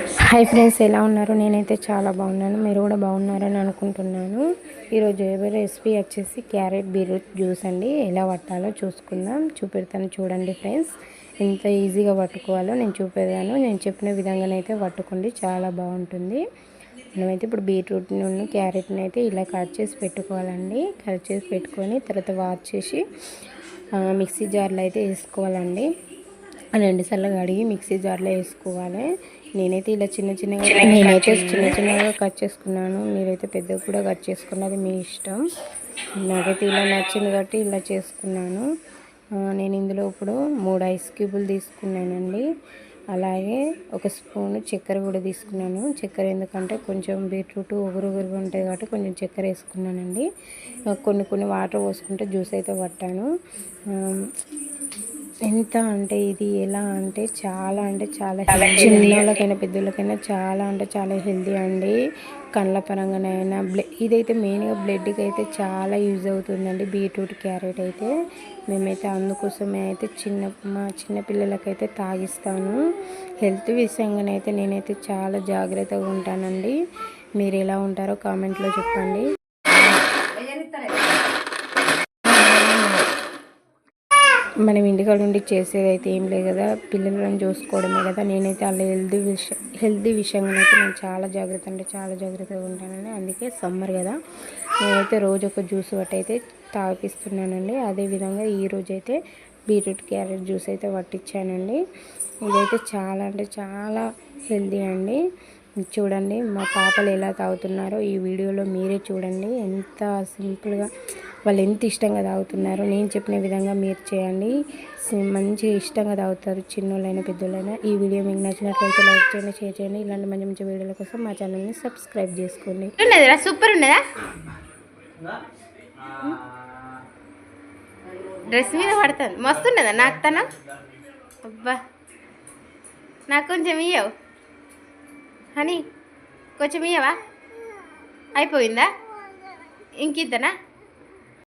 Hi friends, ఎలా ఉన్నారు? నేనైతే చాలా బాగున్నాను. మీరు కూడా బాగున్నారని అనుకుంటున్నాను. ఈరోజు ఎవరి రెసిపీ వచ్చేసి క్యారెట్ బీట్రూట్ జ్యూస్ అండి. ఎలా పట్టాలో చూపెడతాను చూడండి ఫ్రెండ్స్. ఎంత ఈజీగా పట్టుకోవాలో నేను చూపెడతాను. నేను చెప్పిన విధంగానైతే పట్టుకోండి, చాలా బాగుంటుంది. మనమైతే ఇప్పుడు బీట్రూట్ని ఉన్న క్యారెట్ని అయితే ఇలా కట్ చేసి పెట్టుకోవాలండి. కట్ చేసి పెట్టుకొని తర్వాత వాష్ చేసి మిక్సీ జార్లో అయితే వేసుకోవాలండి. 2 సార్లు కడిగి మిక్సీ జార్లో వేసుకోవాలి. నేనైతే ఇలా చిన్న చిన్నగా కట్ చేసుకున్నాను. మీరైతే పెద్దగా కూడా కట్ చేసుకున్నది మీ ఇష్టం. నాకైతే ఇలా నచ్చింది కాబట్టి ఇలా చేసుకున్నాను. నేను ఇందులో ఇప్పుడు 3 ఐస్ క్యూబులు తీసుకున్నానండి. అలాగే 1 స్పూను చక్కెర కూడా తీసుకున్నాను. చక్కెర ఎందుకంటే కొంచెం బీట్రూట్ ఒగురుగా ఉంటుంది కాబట్టి కొంచెం చక్కెర వేసుకున్నానండి. కొన్ని వాటర్ పోసుకుంటే జ్యూస్ అయితే పట్టాను. ఎంత అంటే ఇది ఎలా అంటే చాలా చిన్నోళ్ళకైనా పెద్దోళ్ళకైనా చాలా హెల్తీ అండి. కళ్ళ పరంగానైనా ఇదైతే మెయిన్గా బ్లడ్కి అయితే చాలా యూజ్ అవుతుందండి. బీట్రూట్ క్యారెట్ అయితే మేమైతే అందుకోసమే అయితే మా చిన్న పిల్లలకైతే తాగిస్తాను. హెల్త్ విషయంగానైతే నేనైతే చాలా జాగ్రత్తగా ఉంటానండి. మీరు ఎలా ఉంటారో కామెంట్లో చెప్పండి. మనం ఇంటికాడ ఉండి చేసేది అయితే ఏం లేదు కదా, పిల్లలను చూసుకోవడమే కదా. నేనైతే అలా హెల్తీ విషయంగానైతే నేను చాలా జాగ్రత్తగా ఉంటానండి. అందుకే సమ్మర్ కదా, నేనైతే రోజు ఒక జ్యూస్ అయితే తాగిపిస్తున్నానండి. అదేవిధంగా ఈరోజైతే బీట్రూట్ క్యారెట్ జ్యూస్ అయితే పట్టించానండి. ఇదైతే చాలా హెల్తీ అండి. చూడండి మా పాపలు ఎలా తాగుతున్నారో ఈ వీడియోలో మీరే చూడండి. ఎంత సింపుల్గా వాళ్ళు ఎంత ఇష్టంగా తాగుతున్నారో నేను చెప్పిన విధంగా మీరు చేయండి. మంచిగా ఇష్టంగా తాగుతారు, చిన్నోళ్ళైనా పెద్దోళ్ళైనా. ఈ వీడియో మీకు నచ్చినట్లయితే లైక్ చేయండి, షేర్ చేయండి. ఇలాంటి మంచి వీడియోల కోసం మా ఛానల్ని సబ్స్క్రైబ్ చేసుకోండి. సూపర్ ఉన్నదా? డ్రెస్ మీద పడుతుంది, మస్తున్నదా? నాకు అబ్బా, నాకు కొంచెం ఇయ్యవు హనీ, కొంచెం ఇయ్యవా? అయిపోయిందా? ఇంకిద్దనా?